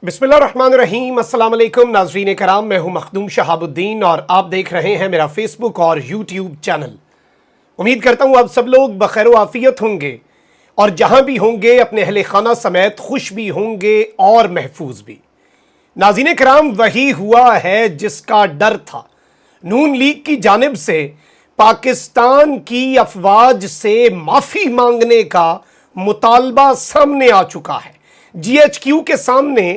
बिस्मिल्लाहिर्रहमानिर्रहीम। अस्सलाम वालेकुम नाज़रीन कराम, मैं हूं मखदूम शहाबुद्दीन और आप देख रहे हैं मेरा फेसबुक और यूट्यूब चैनल। उम्मीद करता हूं आप सब लोग बखैर व आफियत होंगे और जहां भी होंगे अपने अहले खाना समेत खुश भी होंगे और महफूज भी। नाज़रीन कराम, वही हुआ है जिसका डर था। नून लीग की जानिब से पाकिस्तान की अफवाज से माफ़ी मांगने का मुतालबा सामने आ चुका है। GHQ के सामने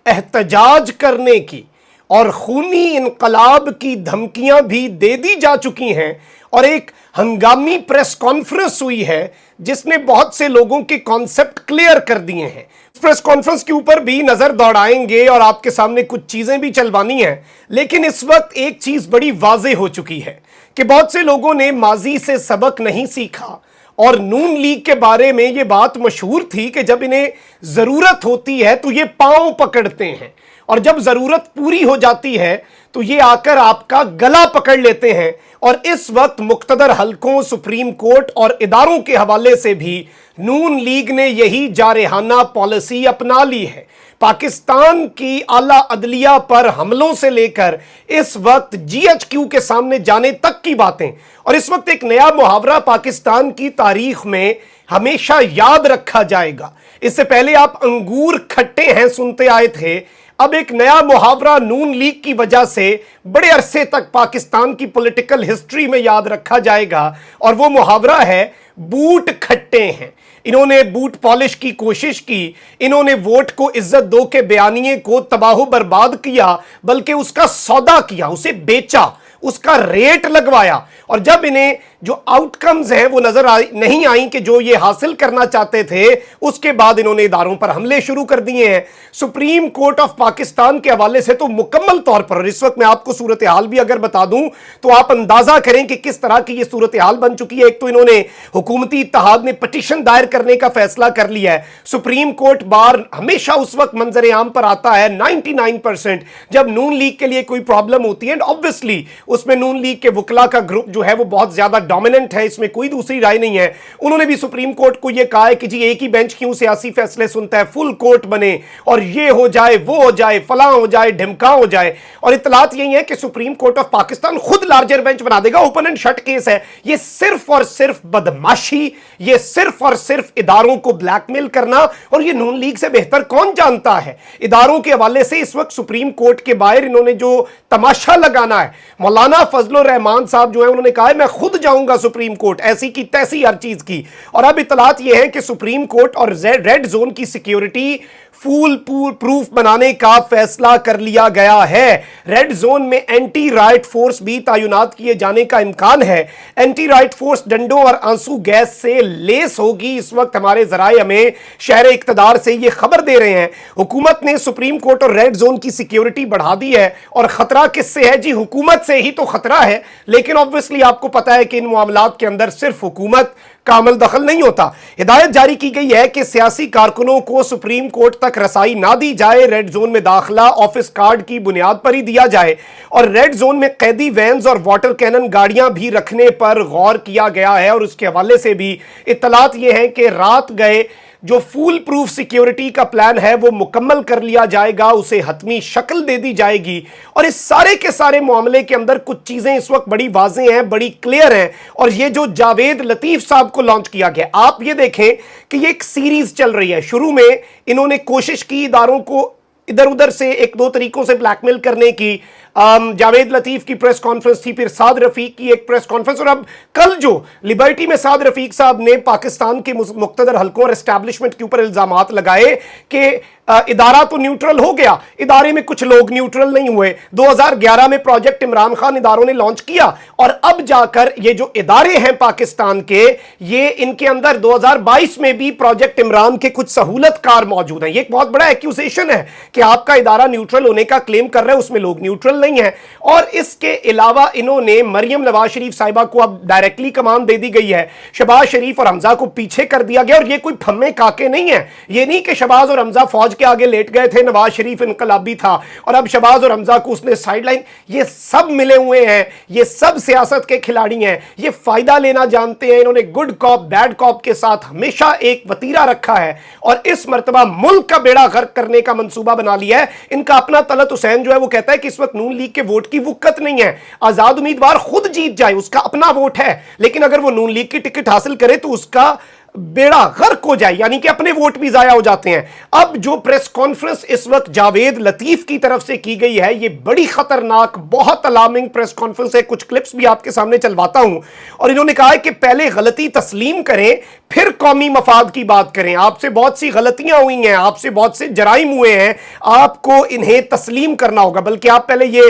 एहतजाज करने की और खूनी इनकलाब की धमकियां भी दे दी जा चुकी हैं और एक हंगामी प्रेस कॉन्फ्रेंस हुई है जिसने बहुत से लोगों के कॉन्सेप्ट क्लियर कर दिए हैं। प्रेस कॉन्फ्रेंस के ऊपर भी नजर दौड़ाएंगे और आपके सामने कुछ चीजें भी चलवानी हैं, लेकिन इस वक्त एक चीज बड़ी वाज़ेह हो चुकी है कि बहुत से लोगों ने माजी से सबक नहीं सीखा और नून लीग के बारे में यह बात मशहूर थी कि जब इन्हें जरूरत होती है तो ये पांव पकड़ते हैं और जब जरूरत पूरी हो जाती है तो ये आकर आपका गला पकड़ लेते हैं। और इस वक्त मुख्तदर हलकों, सुप्रीम कोर्ट और इदारों के हवाले से भी नून लीग ने यही जारहाना पॉलिसी अपना ली है। पाकिस्तान की आला अदलिया पर हमलों से लेकर इस वक्त GHQ के सामने जाने तक की बातें, और इस वक्त एक नया मुहावरा पाकिस्तान की तारीख में हमेशा याद रखा जाएगा। इससे पहले आप अंगूर खट्टे हैं सुनते आए थे, अब एक नया मुहावरा नून लीग की वजह से बड़े अरसे तक पाकिस्तान की पॉलिटिकल हिस्ट्री में याद रखा जाएगा, और वो मुहावरा है बूट खट्टे हैं। इन्होंने बूट पॉलिश की कोशिश की, इन्होंने वोट को इज्जत दो के बयानिए को तबाह बर्बाद किया, बल्कि उसका सौदा किया, उसे बेचा, उसका रेट लगवाया, और जब इन्हें जो आउटकम्स हैं वो नजर नहीं आई कि जो ये हासिल करना चाहते थे, उसके बाद इन्होंने इदारों पर हमले शुरू कर दिए हैं। सुप्रीम कोर्ट ऑफ पाकिस्तान के हवाले से तो मुकम्मल तौर पर, और इस वक्त मैं आपको सूरत हाल भी अगर बता दूं तो आप अंदाजा करें कि किस तरह की ये सूरत हाल बन चुकी है। एक तो इन्होंने हुकूमती इत्तेहाद ने पिटीशन दायर करने का फैसला कर लिया है। सुप्रीम कोर्ट बार हमेशा उस वक्त मंजर आम पर आता है 99% जब नून लीग के लिए कोई प्रॉब्लम होती है, एंड ऑब्वियसली उसमें नून लीग के वकला का ग्रुप जो है वो बहुत ज्यादा डोमिनेंट है, इसमें कोई दूसरी राय नहीं है। उन्होंने भी सुप्रीम कोर्ट को यह कहा है कि जी एक ही बेंच क्यों सियासी फैसले सुनता है, फुल कोर्ट बने और ये हो जाए, वो हो जाए, फलां हो जाए, ढिमका हो जाए। और इत्तलात यही है कि सुप्रीम कोर्ट ऑफ पाकिस्तान खुद लार्जर बेंच बना देगा। ओपन एंड शट केस है ये, सिर्फ और सिर्फ बदमाशी, ये सिर्फ और सिर्फ इदारों को ब्लैकमेल करना, और ये नून लीग से बेहतर कौन जानता है। इदारों के हवाले से इस वक्त सुप्रीम कोर्ट के बाहर इन्होंने जो तमाशा लगाना है, मौलाना फजलुर रहमान साहब जो है उन्होंने कहा है मैं खुद जाऊंगा सुप्रीम कोर्ट, ऐसी की तैसी हर चीज की। और अब इत्तलात यह है कि सुप्रीम कोर्ट और रेड जोन की सिक्योरिटी फूल प्रूफ बनाने का फैसला कर लिया गया है। रेड जोन में एंटी राइट फोर्स भी तैनात किए जाने का इम्कान है। एंटी राइट फोर्स डंडों और आंसू गैस से लेस होगी। इस वक्त हमारे जराए हमें शहर इक्तदार से यह खबर दे रहे हैं हुकूमत ने सुप्रीम कोर्ट और रेड जोन की सिक्योरिटी बढ़ा दी है। और खतरा किससे है जी? हुकूमत से ही तो खतरा है, लेकिन ऑब्वियसली आपको पता है कि इन मामलात के अंदर सिर्फ हुकूमत का अमल दखल नहीं होता। हिदायत जारी की गई है कि सियासी कारकुनों को सुप्रीम कोर्ट तक रसाई ना दी जाए, रेड जोन में दाखिला ऑफिस कार्ड की बुनियाद पर ही दिया जाए, और रेड जोन में कैदी वैन्स और वाटर कैनन गाड़ियां भी रखने पर गौर किया गया है। और उसके हवाले से भी इत्तलात यह है कि रात गए जो फूल प्रूफ सिक्योरिटी का प्लान है वो मुकम्मल कर लिया जाएगा, उसे हतमी शक्ल दे दी जाएगी। और इस सारे के सारे मामले के अंदर कुछ चीजें इस वक्त बड़ी वाज़ेह हैं, बड़ी क्लियर हैं। और ये जो जावेद लतीफ साहब को लॉन्च किया गया, आप ये देखें कि ये एक सीरीज चल रही है। शुरू में इन्होंने कोशिश की इदारों को इधर उधर से एक दो तरीकों से ब्लैकमेल करने की। जावेद लतीफ की प्रेस कॉन्फ्रेंस थी, फिर साद रफीक की एक प्रेस कॉन्फ्रेंस, और अब कल जो लिबर्टी में साद रफीक साहब ने पाकिस्तान के मुख्तदर हलकों और एस्टैब्लिशमेंट के ऊपर इल्जामात लगाए कि इदारा तो न्यूट्रल हो गया, इदारे में कुछ लोग न्यूट्रल नहीं हुए। 2011 में प्रोजेक्ट इमरान खान इदारों ने लॉन्च किया, और अब जाकर ये जो इदारे हैं पाकिस्तान के, ये इनके अंदर 2022 में भी प्रोजेक्ट इमरान के कुछ सहूलतकार मौजूद हैं। ये एक बहुत बड़ा एक्यूजेशन है कि आपका इदारा न्यूट्रल होने का क्लेम कर रहे हैं, उसमें लोग न्यूट्रल नहीं है। और इसके अलावा इन्होंने मरियम नवाज शरीफ साहिबा को अब डायरेक्टली कमान दे दी गई है, शहबाज शरीफ और हमजा को पीछे कर दिया गया। और ये कोई फम्मे काके नहीं है, ये नहीं कि शहबाज और हमजा फौज کے آگے لیٹ گئے تھے, نواز شریف انقلابی تھا, اور اب شہباز اور حمزہ کو اس نے سائیڈ لائن. یہ سب ملے ہوئے ہیں, یہ سب سیاست کے کھلاڑی ہیں, یہ فائدہ لینا جانتے ہیں. انہوں نے گڈ کاپ بیڈ کاپ کے ساتھ ہمیشہ ایک وتیرہ رکھا ہے, اور اس مرتبہ ملک کا بیڑا غرق کرنے کا منصوبہ بنا لیا ہے. ان کا اپنا طلعت حسین جو ہے وہ کہتا ہے کہ اس وقت نون لیگ کے ووٹ کی وقت نہیں ہے, آزاد امیدوار خود جیت جائے اس کا اپنا ووٹ ہے, لیکن اگر وہ نون لیگ کی ٹکٹ حاصل کرے تو اس کا بیڑا غرق ہو جائے, یعنی کہ اپنے ووٹ بھی ضائع ہو جاتے ہیں. اب جو پریس کانفرنس اس وقت جاوید لطیف کی طرف سے کی گئی ہے, یہ بڑی خطرناک, بہت الارمنگ پریس کانفرنس ہے. کچھ کلپس بھی آپ کے سامنے چلواتا ہوں. اور انہوں نے کہا ہے کہ پہلے غلطی تسلیم کریں, پھر قومی مفاد کی بات کریں. آپ سے بہت سی غلطیاں ہوئی ہیں, آپ سے بہت سے جرائم ہوئے ہیں, آپ کو انہیں تسلیم کرنا ہوگا. بلکہ آپ پہلے یہ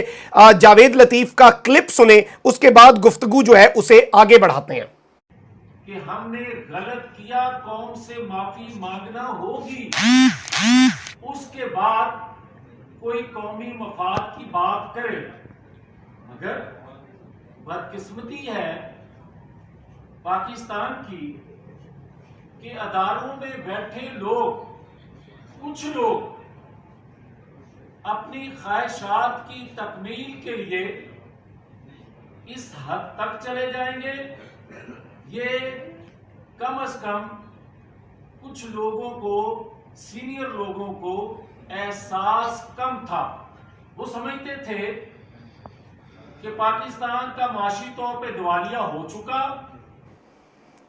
جاوید لطیف کا کلپ سنیں, اس کے بعد گفتگو جو ہے اسے آگے بڑھاتے ہیں. کہ ہم نے غلط کیا, قوم سے معافی مانگنا ہوگی, اس کے بعد کوئی قومی مفاد کی بات کرے. مگر بدقسمتی ہے پاکستان کی کہ اداروں میں بیٹھے لوگ, کچھ لوگ اپنی خواہشات کی تکمیل کے لیے اس حد تک چلے جائیں گے. یہ کم از کم کچھ لوگوں کو, سینئر لوگوں کو احساس کم تھا. وہ سمجھتے تھے کہ پاکستان کا معاشی طور پہ دیوالیہ ہو چکا.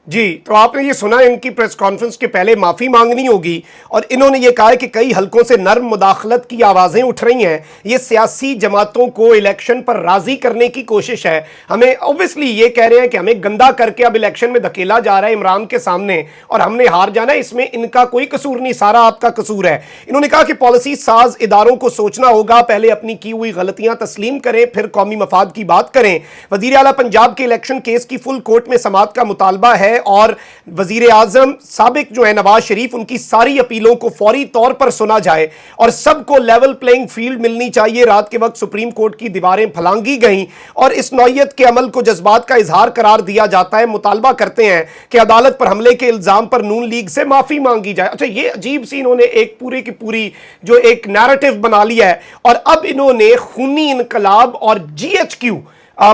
جی, تو آپ نے یہ سنا, ان کی پریس کانفرنس کے پہلے معافی مانگنی ہوگی, اور انہوں نے یہ کہا ہے کہ کئی حلقوں سے نرم مداخلت کی آوازیں اٹھ رہی ہیں. یہ سیاسی جماعتوں کو الیکشن پر راضی کرنے کی کوشش ہے. ہمیں اوبویسلی یہ کہہ رہے ہیں کہ ہمیں گندا کر کے اب الیکشن میں دھکیلا جا رہا ہے عمران کے سامنے, اور ہم نے ہار جانا ہے. اس میں ان کا کوئی قصور نہیں, سارا آپ کا قصور ہے. انہوں نے کہا کہ پالیسی ساز اداروں کو سوچنا ہوگا, پہلے اپنی کی ہوئی غلطیاں تسلیم کریں, پھر قومی مفاد کی بات کریں. وزیر اعلیٰ پنجاب کے الیکشن کیس کی فل کورٹ میں سماعت کا مطالبہ ہے, اور وزیر اعظم سابق جو ہے نواز شریف, ان کی ساری اپیلوں کو فوری طور پر سنا جائے, اور سب کو لیول پلینگ فیلڈ ملنی چاہیے. رات کے وقت سپریم کورٹ کی دیواریں پھلانگی گئیں, اور اس نوعیت کے عمل کو جذبات کا اظہار قرار دیا جاتا ہے. مطالبہ کرتے ہیں کہ عدالت پر حملے کے الزام پر نون لیگ سے معافی مانگی جائے. اچھا, یہ عجیب سی انہوں نے ایک پوری کی پوری جو ایک نیریٹو بنا لیا ہے, اور اب انہوں نے خونی انقلاب اور جی ایچ کیو,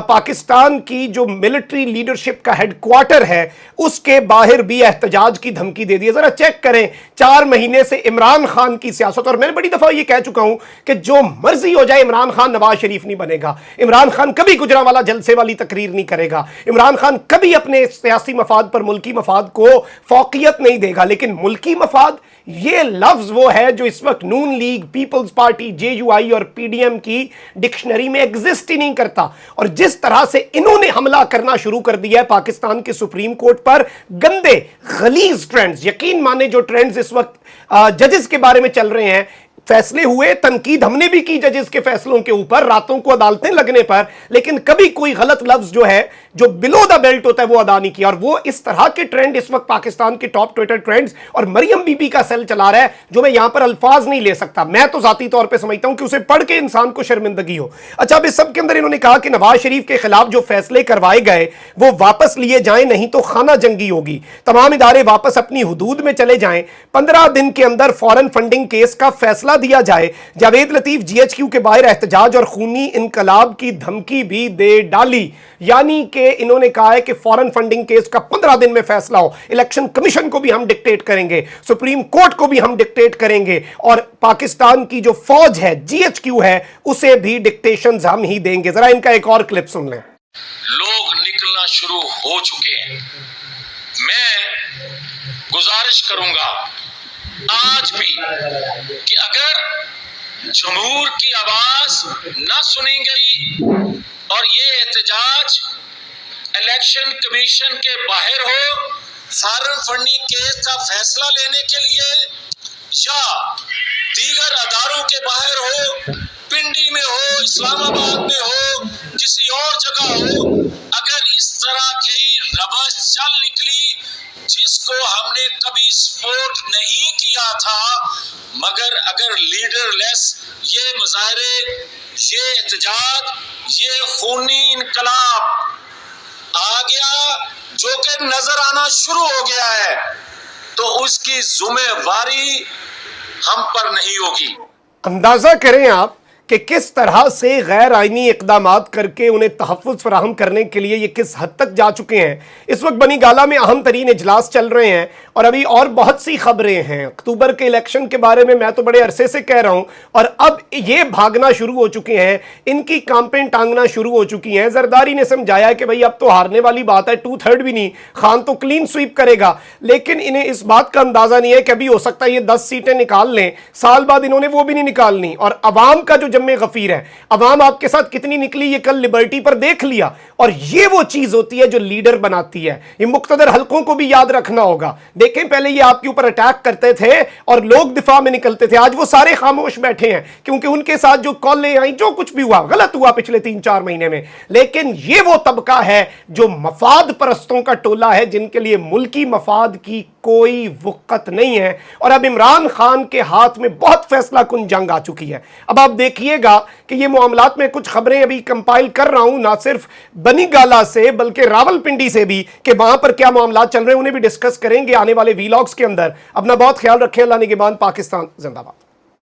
پاکستان کی جو ملٹری لیڈرشپ کا ہیڈ کوارٹر ہے, اس کے باہر بھی احتجاج کی دھمکی دے دی. ذرا چیک کریں, 4 مہینے سے عمران خان کی سیاست, اور میں نے بڑی دفعہ یہ کہہ چکا ہوں کہ جو مرضی ہو جائے عمران خان نواز شریف نہیں بنے گا. عمران خان کبھی گجرانوالہ جلسے والی تقریر نہیں کرے گا. عمران خان کبھی اپنے سیاسی مفاد پر ملکی مفاد کو فوقیت نہیں دے گا. لیکن ملکی مفاد, یہ لفظ وہ ہے جو اس وقت Noon League, Peoples Party, J U I اور پی ڈی ایم کی ڈکشنری میں ایگزسٹ ہی نہیں کرتا. اور جس طرح سے انہوں نے حملہ کرنا شروع کر دیا ہے پاکستان کے سپریم کورٹ پر, گندے غلیظ ٹرینڈز, یقین مانے جو ٹرینڈز اس وقت ججز کے بارے میں چل رہے ہیں, فیصلے ہوئے, تنقید ہم نے بھی کی ججز کے فیصلوں کے اوپر, راتوں کو عدالتیں لگنے پر, لیکن کبھی کوئی غلط لفظ جو ہے جو بلو دا بیلٹ ہوتا ہے وہ ادا نہیں کیا. اور وہ اس طرح کے ٹرینڈ اس وقت پاکستان کے ٹاپ ٹویٹر ٹرینڈز, اور مریم بی بی کا سیل چلا رہا ہے, جو میں یہاں پر الفاظ نہیں لے سکتا. میں تو ذاتی طور پہ سمجھتا ہوں کہ اسے پڑھ کے انسان کو شرمندگی ہو. اچھا, اب اس سب کے اندر انہوں نے کہا کہ نواز شریف کے خلاف جو فیصلے کروائے گئے وہ واپس لیے جائیں, نہیں تو خانہ جنگی ہوگی. تمام ادارے واپس اپنی حدود میں چلے جائیں, 15 دن کے اندر فورن فنڈنگ کیس کا فیصلہ دیا جائے. جاوید لطیف جی ایچ کیو کے باہر احتجاج اور خونی انقلاب کی دھمکی بھی دے ڈالی. یعنی کہ انہوں نے کہا ہے کہ فورن فنڈنگ کیس کا 15 دن میں فیصلہ ہو, الیکشن کمیشن کو بھی ہم ڈکٹیٹ کریں گے, سپریم کورٹ کو بھی ہم ڈکٹیٹ کریں گے, اور پاکستان کی جو فوج ہے, جی ایچ کیو ہے, اسے بھی ڈکٹیشنز ہم ہی دیں گے. ذرا ان کا ایک اور کلپ سن لیں. لوگ نکلنا شروع ہو چکے ہیں. میں گزارش کروں گا آج بھی کہ اگر جمہور کی آواز نہ سنی گئی اور یہ احتجاج الیکشن کمیشن کے باہر ہو, فارن فنڈنگ کیس کا فیصلہ لینے کے لیے یا دیگر اداروں کے باہر ہو, پنڈی میں ہو, اسلام آباد میں ہو, کسی اور جگہ ہو, اگر اس طرح کی روش چل نکلی جس کو ہم نے کبھی سپورٹ نہیں کیا تھا, مگر اگر لیڈر لیس یہ مظاہرے, یہ احتجاج, یہ خونی انقلاب آ گیا جو کہ نظر آنا شروع ہو گیا ہے, تو اس کی ذمہ داری हम पर नहीं होगी। अंदाजा करें आप कि किस तरह से गैर आईनी इकदामात करके उन्हें तहफ़्फ़ुज़ फराहम करने के लिए ये किस हद तक जा चुके हैं। इस वक्त बनी गाला में अहम तरीन इजलास चल रहे हैं और अभी और बहुत सी खबरें हैं। अक्टूबर के इलेक्शन के बारे में मैं तो बड़े अरसे से कह रहा हूं और अब ये भागना शुरू हो चुके हैं, इनकी कांपें टांगना शुरू हो चुकी हैं। जरदारी ने समझाया कि भाई अब तो हारने वाली बात है, 2/3 भी नहीं, खान तो क्लीन स्वीप करेगा, लेकिन इन्हें इस बात का अंदाजा नहीं है कि अभी हो सकता है ये 10 सीटें निकाल लें, साल बाद इन्होंने वो भी नहीं निकालनी। और अवाम का जो जम्मे गफीर है, अवाम आपके साथ कितनी निकली ये कल लिबर्टी पर देख लिया। और ये वो चीज होती है जो लीडर बनाती है। ये मुक्तदर हलकों को भी याद रखना होगा। देखें, पहले ये आपके ऊपर अटैक करते थे और लोग दिफा में निकलते थे, आज वो सारे खामोश बैठे हैं क्योंकि उनके साथ जो कॉलें आई, जो कुछ भी हुआ गलत हुआ पिछले 3-4 महीने में। लेकिन ये वो तबका है जो मफाद परस्तों का टोला है, जिनके लिए मुल्की मफाद की कोई वक़्त नहीं है। और अब इमरान खान के हाथ में बहुत फैसला कुन जंग आ चुकी है। अब आप देखिएगा कि ये मामलात में कुछ खबरें अभी कंपाइल कर रहा हूं, ना सिर्फ बनी गाला से बल्कि रावलपिंडी से भी, कि वहां पर क्या मामलात चल रहे हैं, उन्हें भी डिस्कस करेंगे आने वाले वीलॉग्स के अंदर। अपना बहुत ख्याल रखें। अल्लाह निगहबान। पाकिस्तान जिंदाबाद।